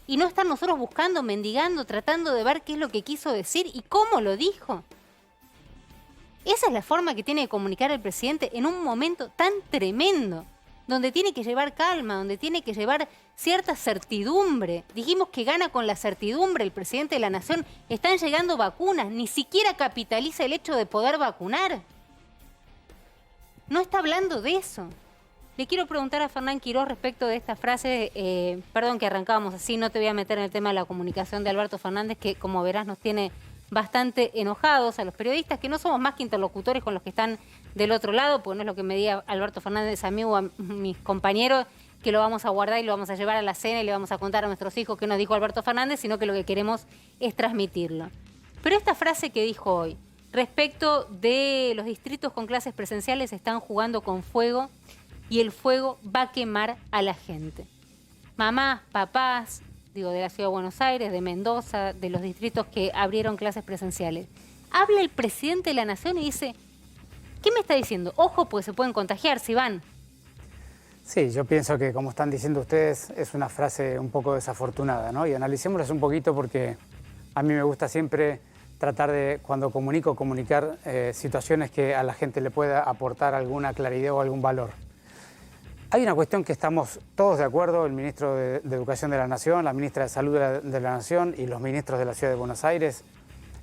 y no estar nosotros buscando, mendigando, tratando de ver qué es lo que quiso decir y cómo lo dijo. Esa es la forma que tiene de comunicar el presidente en un momento tan tremendo, donde tiene que llevar calma, donde tiene que llevar cierta certidumbre. Dijimos que gana con la certidumbre el presidente de la Nación. Están llegando vacunas, ni siquiera capitaliza el hecho de poder vacunar. No está hablando de eso. Le quiero preguntar a Fernán Quirós respecto de esta frase, perdón que arrancábamos así, no te voy a meter en el tema de la comunicación de Alberto Fernández, que como verás nos tiene bastante enojados a los periodistas, que no somos más que interlocutores con los que están del otro lado, porque no es lo que me diga Alberto Fernández a mí o a mis compañeros, que lo vamos a guardar y lo vamos a llevar a la cena y le vamos a contar a nuestros hijos qué nos dijo Alberto Fernández, sino que lo que queremos es transmitirlo. Pero esta frase que dijo hoy, respecto de los distritos con clases presenciales, están jugando con fuego y el fuego va a quemar a la gente. Mamás, papás, digo, de la Ciudad de Buenos Aires, de Mendoza, de los distritos que abrieron clases presenciales. Habla el presidente de la Nación y dice, ¿qué me está diciendo? Ojo, pues se pueden contagiar si van. Sí, yo pienso que, como están diciendo ustedes, es una frase un poco desafortunada, ¿no? Y analicémoslas un poquito porque a mí me gusta siempre tratar de, cuando comunico, comunicar situaciones que a la gente le pueda aportar alguna claridad o algún valor. Hay una cuestión que estamos todos de acuerdo, el ministro de Educación de la Nación, la ministra de Salud de la Nación y los ministros de la Ciudad de Buenos Aires,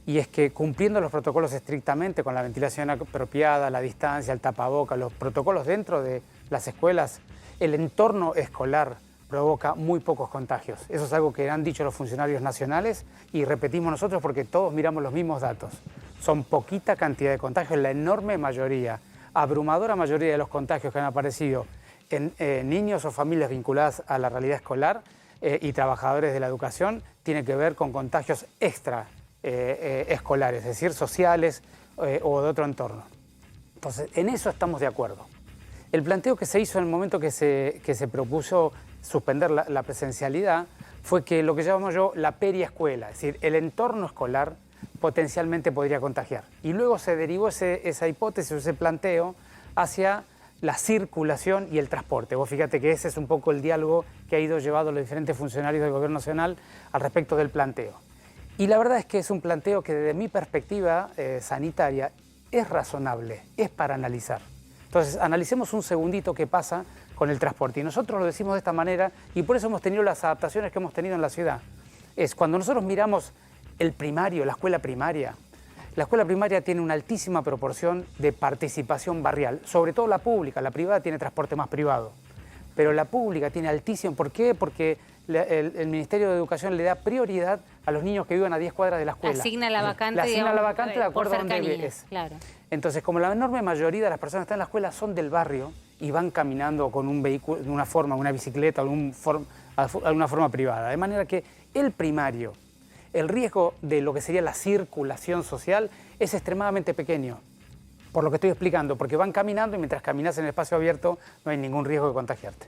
y es que cumpliendo los protocolos estrictamente, con la ventilación apropiada, la distancia, el tapaboca, los protocolos dentro de las escuelas, el entorno escolar provoca muy pocos contagios. Eso es algo que han dicho los funcionarios nacionales y repetimos nosotros porque todos miramos los mismos datos. Son poquita cantidad de contagios, la enorme mayoría, abrumadora mayoría de los contagios que han aparecido en niños o familias vinculadas a la realidad escolar y trabajadores de la educación tiene que ver con contagios extra escolares, es decir, sociales o de otro entorno. Entonces, en eso estamos de acuerdo. El planteo que se hizo en el momento que se propuso suspender la presencialidad fue que lo que llamamos yo la periescuela, es decir, el entorno escolar potencialmente podría contagiar. Y luego se derivó esa hipótesis, ese planteo hacia la circulación y el transporte. Vos fíjate que ese es un poco el diálogo que ha ido llevando los diferentes funcionarios del Gobierno Nacional al respecto del planteo. Y la verdad es que es un planteo que desde mi perspectiva sanitaria es razonable, es para analizar. Entonces, analicemos un segundito qué pasa con el transporte. Y nosotros lo decimos de esta manera y por eso hemos tenido las adaptaciones que hemos tenido en la ciudad. Es cuando nosotros miramos el primario, la escuela primaria tiene una altísima proporción de participación barrial, sobre todo la pública. La privada tiene transporte más privado, pero la pública tiene altísimo. ¿Por qué? Porque el Ministerio de Educación le da prioridad a los niños que vivan a 10 cuadras de la escuela. Asigna la vacante, asigna la vacante de acuerdo a donde es. Claro. Entonces, como la enorme mayoría de las personas que están en la escuela son del barrio y van caminando con un vehículo, de una forma, una bicicleta, alguna forma privada. De manera que el primario, el riesgo de lo que sería la circulación social es extremadamente pequeño, por lo que estoy explicando, porque van caminando y mientras caminas en el espacio abierto no hay ningún riesgo de contagiarte.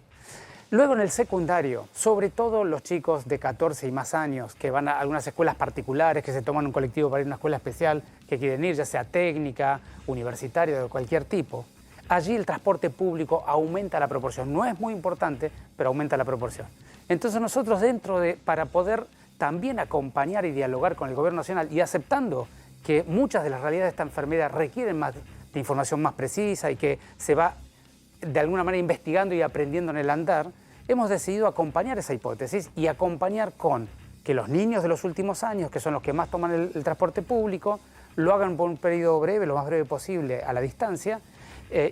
Luego en el secundario, sobre todo los chicos de 14 y más años que van a algunas escuelas particulares, que se toman un colectivo para ir a una escuela especial, que quieren ir, ya sea técnica, universitaria, de cualquier tipo, allí el transporte público aumenta la proporción. No es muy importante, pero aumenta la proporción. Entonces nosotros para poder también acompañar y dialogar con el Gobierno Nacional y aceptando que muchas de las realidades de esta enfermedad requieren más de información más precisa y que se va de alguna manera investigando y aprendiendo en el andar, hemos decidido acompañar esa hipótesis y acompañar con que los niños de los últimos años, que son los que más toman el transporte público, lo hagan por un periodo breve, lo más breve posible, a la distancia,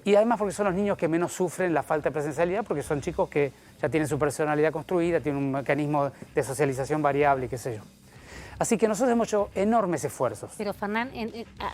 y además porque son los niños que menos sufren la falta de presencialidad, porque son chicos que ya tienen su personalidad construida, tienen un mecanismo de socialización variable, qué sé yo. Así que nosotros hemos hecho enormes esfuerzos. Pero Fernán,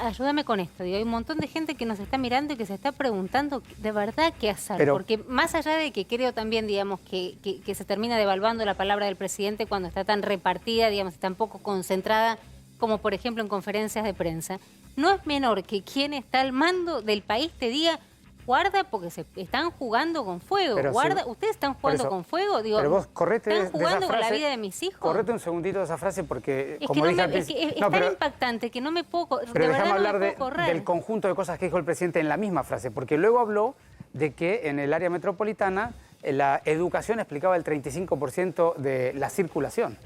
ayúdame con esto. Digo, hay un montón de gente que nos está mirando y que se está preguntando de verdad qué hacer. Porque más allá de que creo también, digamos, que se termina devaluando la palabra del presidente cuando está tan repartida, digamos, tan poco concentrada, como por ejemplo en conferencias de prensa, no es menor que quien está al mando del país te diga: guarda porque se están jugando con fuego, pero guarda, sí, ustedes están jugando con fuego, digo, pero vos correte están jugando de esa frase, con la vida de mis hijos. Correte un segundito de esa frase porque, es como que dije es tan impactante que no me puedo, pero de verdad déjame no hablar me puedo correr. del conjunto de cosas que dijo el presidente en la misma frase, porque luego habló de que en el área metropolitana la educación explicaba el 35% de la circulación.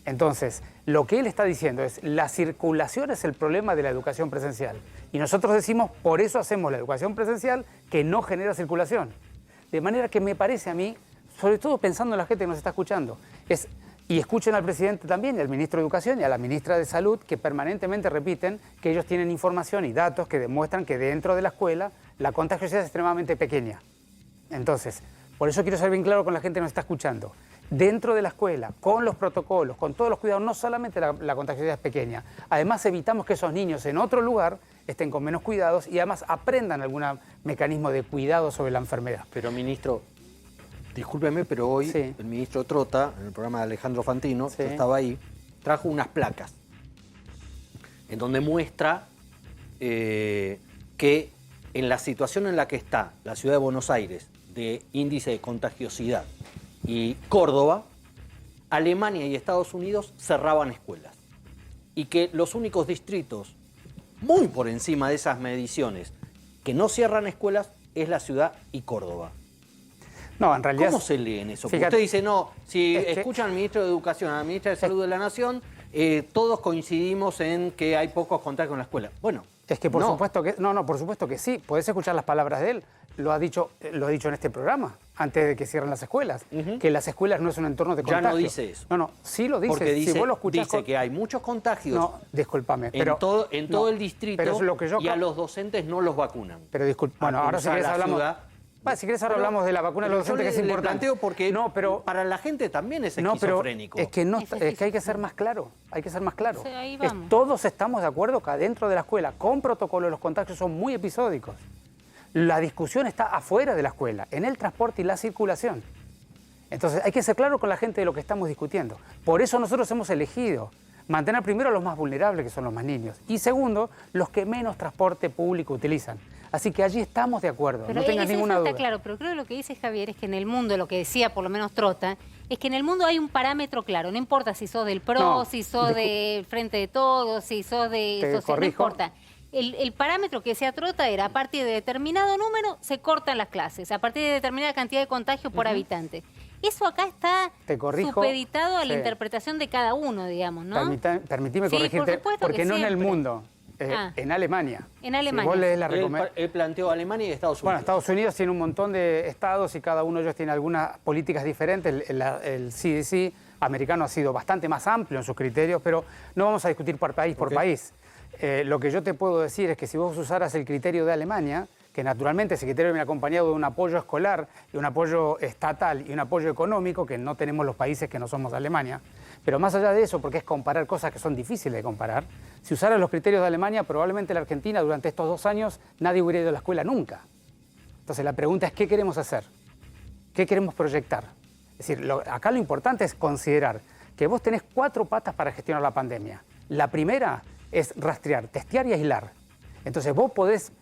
Entonces, lo que él está diciendo es, la circulación es el problema de la educación presencial. Y nosotros decimos, por eso hacemos la educación presencial que no genera circulación. De manera que me parece a mí, sobre todo pensando en la gente que nos está escuchando, y escuchen al presidente también, y al ministro de Educación y a la ministra de Salud, que permanentemente repiten que ellos tienen información y datos que demuestran que dentro de la escuela la contagiosidad es extremadamente pequeña. Entonces, por eso quiero ser bien claro con la gente que nos está escuchando. Dentro de la escuela, con los protocolos, con todos los cuidados, no solamente la contagiosidad es pequeña, además evitamos que esos niños en otro lugar estén con menos cuidados y además aprendan algún mecanismo de cuidado sobre la enfermedad. Pero, ministro, discúlpeme, pero hoy el ministro Trota, en el programa de Alejandro Fantino, yo estaba ahí, trajo unas placas en donde muestra que en la situación en la que está la ciudad de Buenos Aires de índice de contagiosidad y Córdoba, Alemania y Estados Unidos cerraban escuelas. Y que los únicos distritos muy por encima de esas mediciones que no cierran escuelas es la ciudad y Córdoba. No, en realidad... ¿Cómo se lee en eso? Porque Fíjate, usted dice, no, si es escuchan al ministro de Educación, a la ministra de Salud de la Nación, todos coincidimos en que hay pocos contagios en la escuela. Bueno, es que por supuesto que... No, por supuesto que sí. Podés escuchar las palabras de él. Lo ha dicho en este programa, antes de que cierren las escuelas. Que las escuelas no es un entorno de contagio. Ya no dice eso. No, sí lo dice. Porque dice, si vos lo escuchás dice que hay muchos contagios. No, discúlpame. En todo el distrito, pero es lo que yo... y a los docentes no los vacunan. Pero disculpa, bueno, ahora si querés hablamos... si querés ahora hablamos de la vacuna de los docentes, que es importante. Planteo porque no, pero, para la gente también es esquizofrénico. Es que hay que ser más claro, hay que ser más claro. Sí, ahí vamos. Todos estamos de acuerdo que adentro de la escuela, con protocolo, los contagios son muy episódicos. La discusión está afuera de la escuela, en el transporte y la circulación. Entonces hay que ser claro con la gente de lo que estamos discutiendo. Por eso nosotros hemos elegido mantener primero a los más vulnerables, que son los más niños, y segundo, los que menos transporte público utilizan. Así que allí estamos de acuerdo, pero no tengan ninguna duda. Está claro, pero creo que lo que dice Javier es que en el mundo, lo que decía por lo menos Trota, es que en el mundo hay un parámetro claro. No importa si sos del PRO, si sos del Frente de Todos, si sos de... no importa. El parámetro que decía Trota era a partir de determinado número se cortan las clases, a partir de determinada cantidad de contagio por habitante. Eso acá está supeditado a la interpretación de cada uno, digamos, ¿no? Permitime corregirte, porque no en el mundo, en Alemania. En Alemania. Si vos lees la él planteó Alemania y Estados Unidos. Bueno, Estados Unidos tiene un montón de estados y cada uno de ellos tiene algunas políticas diferentes. El CDC americano ha sido bastante más amplio en sus criterios, pero no vamos a discutir por país por país. Lo que yo te puedo decir es que si vos usaras el criterio de Alemania, que naturalmente ese criterio viene acompañado de un apoyo escolar, y un apoyo estatal y un apoyo económico, que no tenemos los países que no somos Alemania, pero más allá de eso, porque es comparar cosas que son difíciles de comparar, si usaras los criterios de Alemania, probablemente la Argentina durante estos 2 años nadie hubiera ido a la escuela nunca. Entonces la pregunta es, ¿qué queremos hacer? ¿Qué queremos proyectar? Es decir, acá lo importante es considerar que vos tenés 4 patas para gestionar la pandemia. La primera es rastrear, testear y aislar. Entonces vos podés,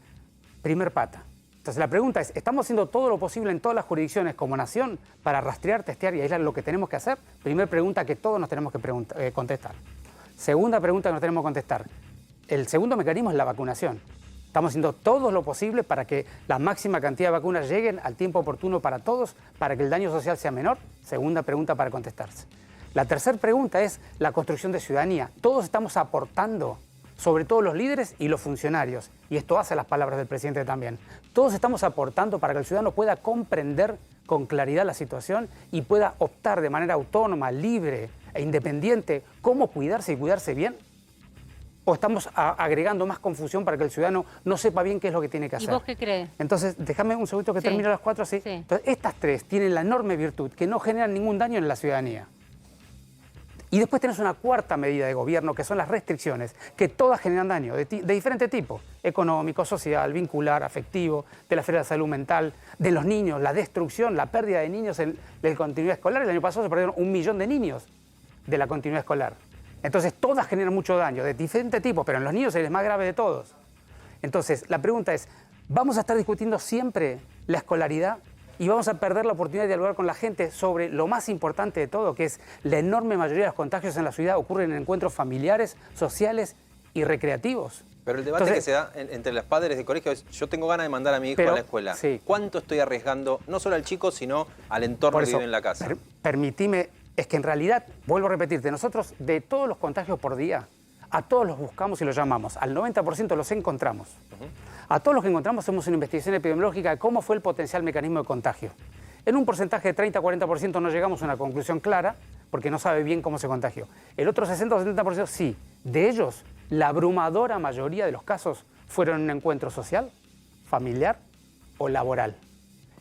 primer pata. Entonces la pregunta es, ¿estamos haciendo todo lo posible en todas las jurisdicciones como nación para rastrear, testear y aislar lo que tenemos que hacer? Primera pregunta que todos nos tenemos que contestar. Segunda pregunta que nos tenemos que contestar. El segundo mecanismo es la vacunación. Estamos haciendo todo lo posible para que la máxima cantidad de vacunas lleguen al tiempo oportuno para todos, para que el daño social sea menor. Segunda pregunta para contestarse. La tercera pregunta es la construcción de ciudadanía. Todos estamos aportando, sobre todo los líderes y los funcionarios, y esto hace las palabras del presidente también. Todos estamos aportando para que el ciudadano pueda comprender con claridad la situación y pueda optar de manera autónoma, libre e independiente cómo cuidarse y cuidarse bien. ¿O estamos agregando más confusión para que el ciudadano no sepa bien qué es lo que tiene que hacer? ¿Y vos qué crees? Entonces, déjame un segundito que termine a las 4 así. Entonces, estas 3 tienen la enorme virtud que no generan ningún daño en la ciudadanía. Y después tenés una cuarta medida de gobierno, que son las restricciones, que todas generan daño, de diferente tipo: económico, social, vincular, afectivo, de la esfera de salud mental, de los niños, la destrucción, la pérdida de niños de continuidad escolar. El año pasado se perdieron 1 millón de niños de la continuidad escolar. Entonces, todas generan mucho daño, de diferente tipo, pero en los niños es el más grave de todos. Entonces, la pregunta es, ¿vamos a estar discutiendo siempre la escolaridad? Y vamos a perder la oportunidad de dialogar con la gente sobre lo más importante de todo, que es la enorme mayoría de los contagios en la ciudad ocurren en encuentros familiares, sociales y recreativos. Pero el debate que se da entre los padres de colegio es, yo tengo ganas de mandar a mi hijo a la escuela. Sí. ¿Cuánto estoy arriesgando, no solo al chico, sino al entorno que vive en la casa? Permitime, es que en realidad, vuelvo a repetirte, nosotros de todos los contagios por día, a todos los buscamos y los llamamos. Al 90% los encontramos. A todos los que encontramos hacemos una investigación epidemiológica de cómo fue el potencial mecanismo de contagio. En un porcentaje de 30-40% no llegamos a una conclusión clara porque no sabe bien cómo se contagió. El otro 60-70% sí. De ellos, la abrumadora mayoría de los casos fueron en un encuentro social, familiar o laboral.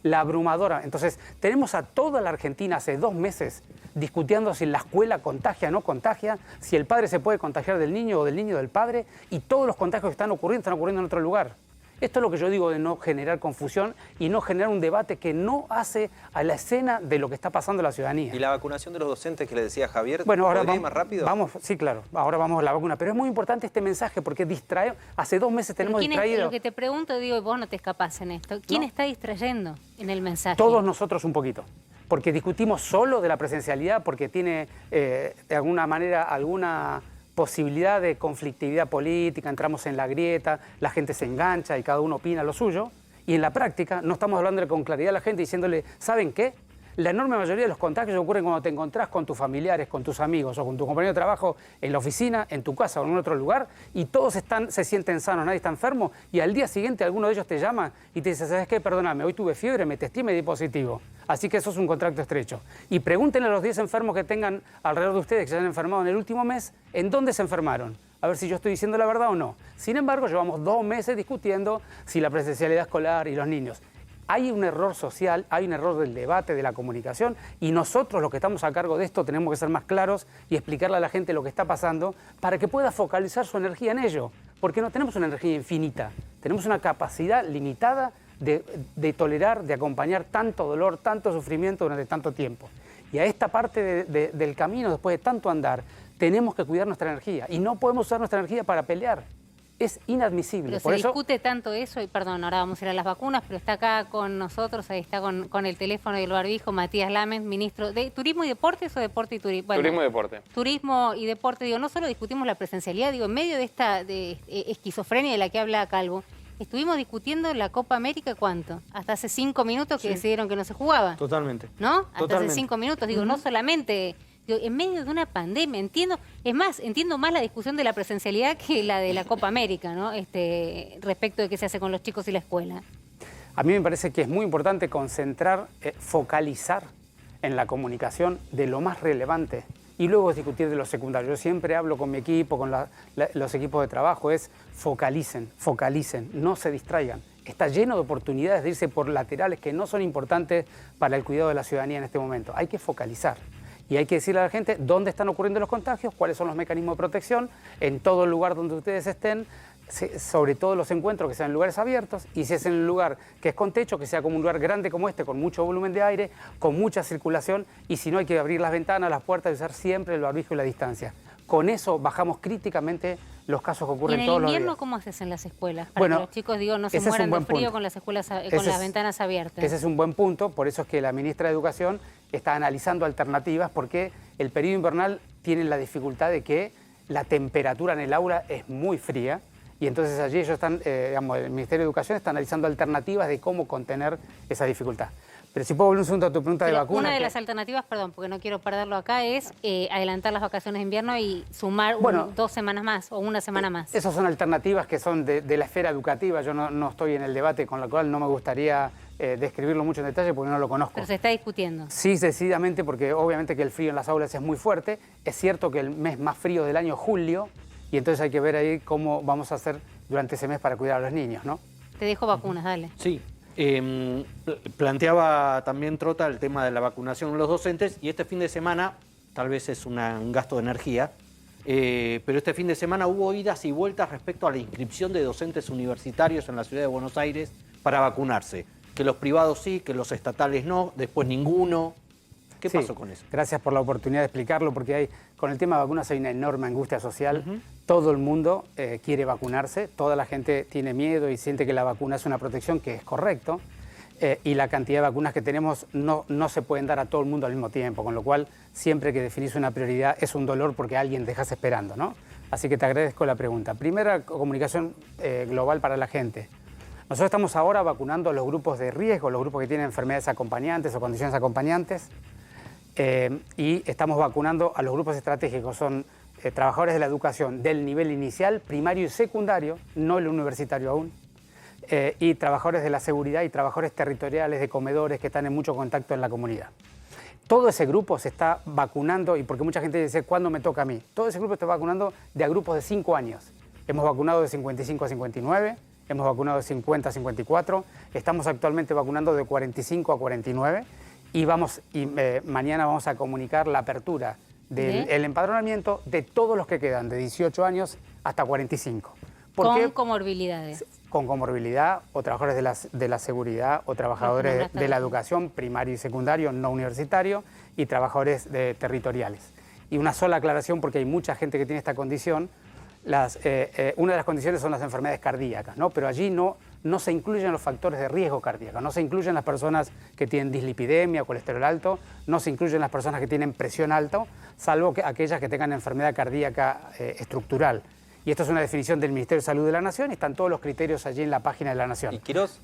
La abrumadora. Entonces, tenemos a toda la Argentina hace 2 meses discutiendo si la escuela contagia o no contagia, si el padre se puede contagiar del niño o del niño del padre, y todos los contagios que están ocurriendo en otro lugar. Esto es lo que yo digo de no generar confusión y no generar un debate que no hace a la escena de lo que está pasando en la ciudadanía. ¿Y la vacunación de los docentes que le decía Javier? Bueno, ahora ¿podría ir más rápido? Vamos, sí, claro, ahora vamos a la vacuna. Pero es muy importante este mensaje porque distrae. Hace 2 meses tenemos distraído. Lo que te pregunto, digo, y vos no te escapás en esto. ¿Quién está distrayendo en el mensaje? Todos nosotros un poquito. Porque discutimos solo de la presencialidad, porque tiene de alguna manera alguna posibilidad de conflictividad política, entramos en la grieta, la gente se engancha y cada uno opina lo suyo. Y en la práctica no estamos hablándole con claridad a la gente diciéndole, ¿saben qué? La enorme mayoría de los contagios ocurren cuando te encontrás con tus familiares, con tus amigos o con tu compañero de trabajo en la oficina, en tu casa o en otro lugar, y todos se sienten sanos, nadie está enfermo, y al día siguiente alguno de ellos te llama y te dice, ¿sabes qué? Perdóname, hoy tuve fiebre, me testé y me di positivo. Así que eso es un contacto estrecho. Y pregúntenle a los 10 enfermos que tengan alrededor de ustedes que se han enfermado en el último mes, ¿en dónde se enfermaron? A ver si yo estoy diciendo la verdad o no. Sin embargo, llevamos 2 meses discutiendo si la presencialidad escolar y los niños. Hay un error social, hay un error del debate, de la comunicación, y nosotros los que estamos a cargo de esto tenemos que ser más claros y explicarle a la gente lo que está pasando para que pueda focalizar su energía en ello. Porque no tenemos una energía infinita, tenemos una capacidad limitada de tolerar, de acompañar tanto dolor, tanto sufrimiento durante tanto tiempo. Y a esta parte del camino, después de tanto andar, tenemos que cuidar nuestra energía y no podemos usar nuestra energía para pelear. Es inadmisible. Pero se discute tanto eso, y perdón, ahora vamos a ir a las vacunas, pero está acá con nosotros, ahí está con el teléfono y el barbijo, Matías Lames, ministro de Turismo y Deportes o Deporte y Turismo. Bueno, Turismo y Deporte. Turismo y Deporte, digo, no solo discutimos la presencialidad, digo, en medio de esta esquizofrenia de la que habla Calvo, estuvimos discutiendo la Copa América, ¿cuánto? Hasta hace 5 minutos que decidieron que no se jugaba. Totalmente. ¿No? Hasta hace 5 minutos, digo, no solamente... En medio de una pandemia, entiendo más la discusión de la presencialidad que la de la Copa América, ¿no? Respecto de qué se hace con los chicos y la escuela. A mí me parece que es muy importante concentrar, focalizar en la comunicación de lo más relevante y luego discutir de lo secundario. Yo siempre hablo con mi equipo, con los equipos de trabajo, es focalicen, no se distraigan. Está lleno de oportunidades de irse por laterales que no son importantes para el cuidado de la ciudadanía en este momento. Hay que focalizar. Y hay que decirle a la gente dónde están ocurriendo los contagios, cuáles son los mecanismos de protección, en todo el lugar donde ustedes estén, sobre todo los encuentros que sean en lugares abiertos, y si es en un lugar que es con techo, que sea como un lugar grande como este, con mucho volumen de aire, con mucha circulación, y si no hay que abrir las ventanas, las puertas y usar siempre el barbijo y la distancia. Con eso bajamos críticamente los casos que ocurren todos los días. ¿Y en el invierno cómo haces en las escuelas? Para que los chicos, no se mueran de frío con las escuelas con las ventanas abiertas. Ese es un buen punto, por eso es que la ministra de Educación está analizando alternativas, porque el periodo invernal tiene la dificultad de que la temperatura en el aula es muy fría, y entonces allí ellos están, el Ministerio de Educación está analizando alternativas de cómo contener esa dificultad. Pero si puedo volver un segundo a tu pregunta de vacuna. Una de las alternativas, perdón, porque no quiero perderlo acá, es adelantar las vacaciones de invierno y sumar 2 semanas más o 1 semana más. Esas son alternativas que son de la esfera educativa. Yo no estoy en el debate, con lo cual no me gustaría describirlo mucho en detalle porque no lo conozco. Pero se está discutiendo. Sí, decididamente, porque obviamente que el frío en las aulas es muy fuerte. Es cierto que el mes más frío del año es julio, y entonces hay que ver ahí cómo vamos a hacer durante ese mes para cuidar a los niños, ¿no? Te dejo vacunas, dale. Sí. Planteaba también Trota el tema de la vacunación de los docentes, y este fin de semana, tal vez es un gasto de energía, pero este fin de semana hubo idas y vueltas respecto a la inscripción de docentes universitarios en la ciudad de Buenos Aires para vacunarse. Que los privados sí, que los estatales no, después ninguno. ¿Qué pasó con eso? Gracias por la oportunidad de explicarlo, porque con el tema de vacunas hay una enorme angustia social. Todo el mundo quiere vacunarse, toda la gente tiene miedo y siente que la vacuna es una protección, que es correcto, y la cantidad de vacunas que tenemos no se pueden dar a todo el mundo al mismo tiempo, con lo cual siempre que definís una prioridad es un dolor porque alguien dejas esperando, ¿no? Así que te agradezco la pregunta. Primera, comunicación global para la gente. Nosotros estamos ahora vacunando a los grupos de riesgo, los grupos que tienen enfermedades acompañantes o condiciones acompañantes, y estamos vacunando a los grupos estratégicos, son trabajadores de la educación del nivel inicial, primario y secundario, no el universitario aún, y trabajadores de la seguridad y trabajadores territoriales de comedores que están en mucho contacto en la comunidad. Todo ese grupo se está vacunando, y porque mucha gente dice, ¿cuándo me toca a mí? Todo ese grupo está vacunando de a grupos de 5 años. Hemos vacunado de 55 a 59, hemos vacunado de 50 a 54, estamos actualmente vacunando de 45 a 49 y mañana vamos a comunicar la apertura del empadronamiento de todos los que quedan, de 18 años hasta 45. ¿Con comorbilidades? Con comorbilidad, o trabajadores de la seguridad, o trabajadores de la educación, primario y secundario, no universitario, y trabajadores territoriales. Y una sola aclaración, porque hay mucha gente que tiene esta condición. Una de las condiciones son las enfermedades cardíacas, ¿no? Pero allí no se incluyen los factores de riesgo cardíaco, no se incluyen las personas que tienen dislipidemia o colesterol alto, no se incluyen las personas que tienen presión alta, salvo aquellas que tengan enfermedad cardíaca estructural. Y esto es una definición del Ministerio de Salud de la Nación y están todos los criterios allí en la página de la Nación. Y Quirós,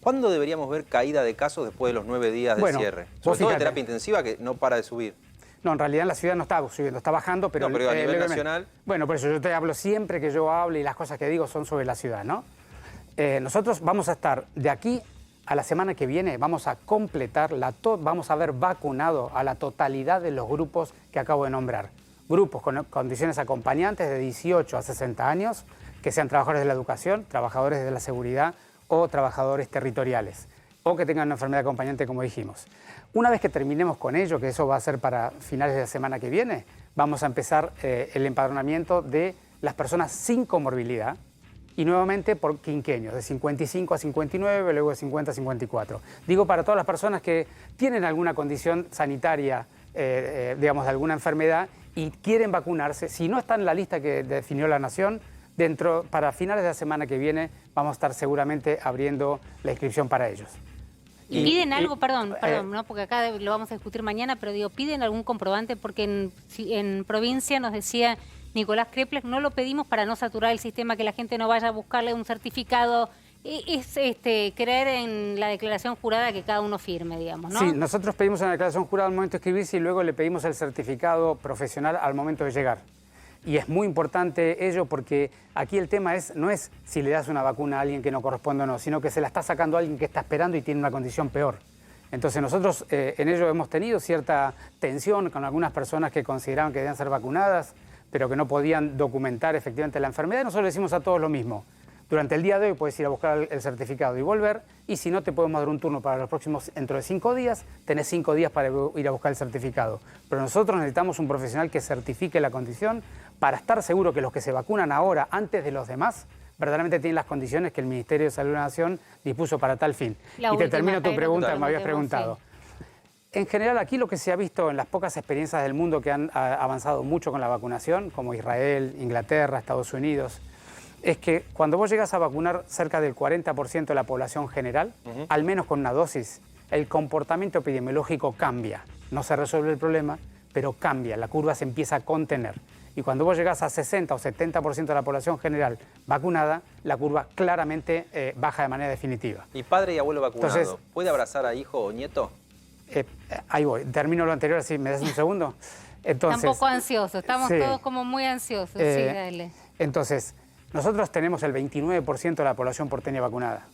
¿cuándo deberíamos ver caída de casos después de los 9 días de cierre? Sobre todo de terapia intensiva, que no para de subir. No, en realidad en la ciudad no está subiendo, está bajando, pero... No, pero a nivel nacional... Bueno, por eso yo te hablo siempre que yo hablo y las cosas que digo son sobre la ciudad, ¿no? Nosotros vamos a estar de aquí a la semana que viene, vamos a completar, vamos a haber vacunado a la totalidad de los grupos que acabo de nombrar. Grupos con condiciones acompañantes de 18 a 60 años, que sean trabajadores de la educación, trabajadores de la seguridad o trabajadores territoriales, o que tengan una enfermedad acompañante, como dijimos. Una vez que terminemos con ello, que eso va a ser para finales de la semana que viene, vamos a empezar el empadronamiento de las personas sin comorbilidad, y nuevamente por quinquenios, de 55 a 59, luego de 50 a 54. Digo para todas las personas que tienen alguna condición sanitaria, digamos, de alguna enfermedad, y quieren vacunarse, si no está en la lista que definió la Nación, para finales de la semana que viene vamos a estar seguramente abriendo la inscripción para ellos. ¿Y piden algo? Perdón, ¿no? Porque acá lo vamos a discutir mañana, pero digo, ¿piden algún comprobante? Porque en provincia nos decía Nicolás Krepler, no lo pedimos para no saturar el sistema, que la gente no vaya a buscarle un certificado. Es creer en la declaración jurada que cada uno firme, digamos, ¿no? Sí, nosotros pedimos una declaración jurada al momento de escribirse y luego le pedimos el certificado profesional al momento de llegar. Y es muy importante ello porque aquí el tema no es si le das una vacuna a alguien que no corresponde o no, sino que se la está sacando a alguien que está esperando y tiene una condición peor. Entonces nosotros en ello hemos tenido cierta tensión con algunas personas que consideraban que debían ser vacunadas, pero que no podían documentar efectivamente la enfermedad. Y nosotros le decimos a todos lo mismo. Durante el día de hoy puedes ir a buscar el certificado y volver, y si no te podemos dar un turno para los próximos, dentro de 5 días, tenés 5 días para ir a buscar el certificado. Pero nosotros necesitamos un profesional que certifique la condición para estar seguro que los que se vacunan ahora, antes de los demás, verdaderamente tienen las condiciones que el Ministerio de Salud de la Nación dispuso para tal fin. Y te termino tu pregunta que me habías preguntado. En general, aquí lo que se ha visto en las pocas experiencias del mundo que han avanzado mucho con la vacunación, como Israel, Inglaterra, Estados Unidos, es que cuando vos llegas a vacunar cerca del 40% de la población general, al menos con una dosis, el comportamiento epidemiológico cambia. No se resuelve el problema, pero cambia, la curva se empieza a contener. Y cuando vos llegás a 60 o 70% de la población general vacunada, la curva claramente baja de manera definitiva. ¿Y padre y abuelo vacunado, entonces, puede abrazar a hijo o nieto? Ahí voy, termino lo anterior, si me das un segundo. Entonces, tampoco ansioso, estamos todos como muy ansiosos. Sí, dale. Entonces, nosotros tenemos el 29% de la población porteña vacunada.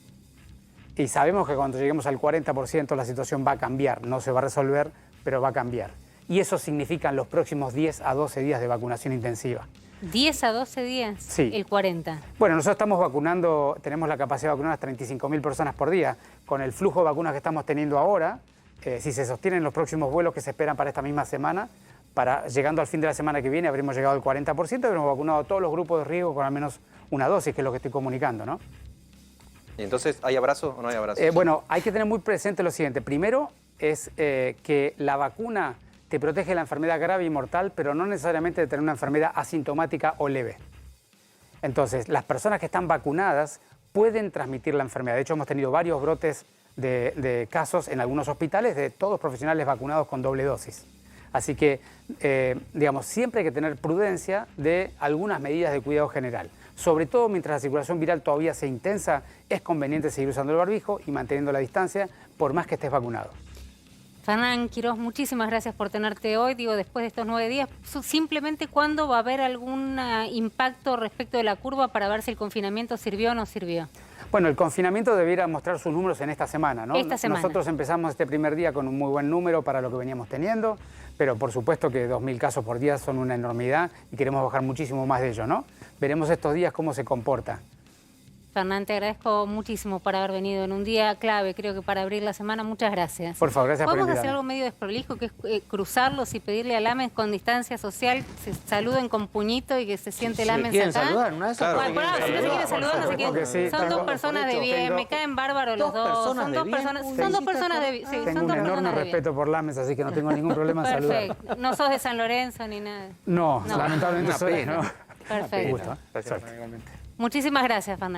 Y sabemos que cuando lleguemos al 40% la situación va a cambiar, no se va a resolver, pero va a cambiar. Y eso significa los próximos 10 a 12 días de vacunación intensiva. ¿10 a 12 días? Sí. El 40. Bueno, nosotros estamos vacunando, tenemos la capacidad de vacunar a 35.000 personas por día. Con el flujo de vacunas que estamos teniendo ahora, si se sostienen los próximos vuelos que se esperan para esta misma semana, llegando al fin de la semana que viene habremos llegado al 40% y habremos vacunado a todos los grupos de riesgo con al menos una dosis, que es lo que estoy comunicando, ¿no? ¿Y entonces hay abrazos o no hay abrazos? Bueno, hay que tener muy presente lo siguiente. Primero es que la vacuna te protege de la enfermedad grave y mortal, pero no necesariamente de tener una enfermedad asintomática o leve. Entonces, las personas que están vacunadas pueden transmitir la enfermedad. De hecho, hemos tenido varios brotes de casos en algunos hospitales de todos profesionales vacunados con doble dosis. Así que, digamos, siempre hay que tener prudencia de algunas medidas de cuidado general. Sobre todo mientras la circulación viral todavía sea intensa, es conveniente seguir usando el barbijo y manteniendo la distancia, por más que estés vacunado. Fernán Quiroz, muchísimas gracias por tenerte hoy. Digo, después de estos 9 días, simplemente ¿cuándo va a haber algún impacto respecto de la curva para ver si el confinamiento sirvió o no sirvió? Bueno, el confinamiento debiera mostrar sus números en esta semana, ¿no? Esta semana. Nosotros empezamos este primer día con un muy buen número para lo que veníamos teniendo, pero por supuesto que 2.000 casos por día son una enormidad y queremos bajar muchísimo más de ello, ¿no? Veremos estos días cómo se comporta. Fernán, te agradezco muchísimo por haber venido en un día clave, creo que para abrir la semana. Muchas gracias. Por favor, gracias por invitarme. ¿Podemos hacer algo medio desprolijo, que es cruzarlos y pedirle a Lames con distancia social, se saluden con puñito y que se siente Lames acá? ¿Quieren saludar? ¿Una de esas? Bueno, si no se quiere saludar, no se quiere. Son dos personas de bien, me caen bárbaros los dos. Son dos personas de bien. Tengo un enorme respeto por Lames, así que no tengo ningún problema en saludar. Perfecto. No sos de San Lorenzo ni nada. No, lamentablemente soy, ¿no? Perfecto. Perfecto. Muchísimas gracias, Fernán.